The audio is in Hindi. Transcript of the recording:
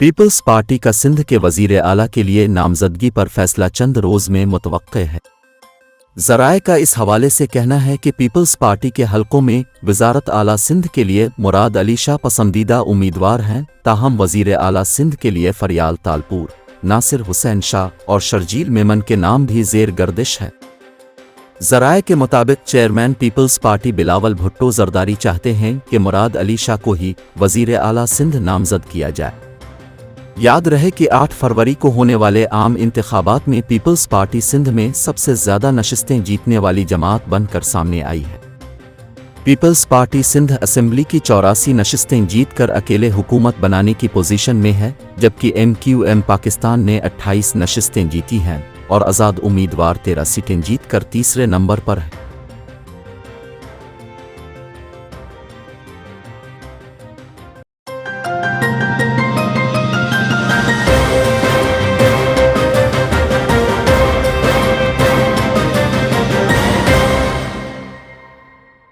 पीपल्स पार्टी का सिंध के वजीर आला के लिए नामजदगी पर फैसला चंद रोज में मुतवक्के है। ज़राए का इस हवाले से कहना है कि पीपल्स पार्टी के हलकों में वजारत आला सिंध के लिए मुराद अली शाह पसंदीदा उम्मीदवार हैं, ताहम वजीर आला सिंध के लिए फरियाल तालपुर, नासिर हुसैन शाह और शर्जील मेमन के नाम भी ज़ेर गर्दिश है। ज़राए के मुताबिक चेयरमैन पीपल्स पार्टी बिलावल भुट्टो जरदारी चाहते हैं कि मुराद अली शाह को ही वजीर आला सिंध नामजद किया जाए। याद रहे कि 8 फरवरी को होने वाले आम इंतखाबात में पीपल्स पार्टी सिंध में सबसे ज़्यादा नशिस्तें जीतने वाली जमात बनकर सामने आई है। पीपल्स पार्टी सिंध असेंबली की 84 नशिस्तें जीतकर अकेले हुकूमत बनाने की पोजीशन में है, जबकि MQM पाकिस्तान ने 28 नशिस्तें जीती हैं और आज़ाद उम्मीदवार 13 सीटें जीतकर तीसरे नंबर पर है।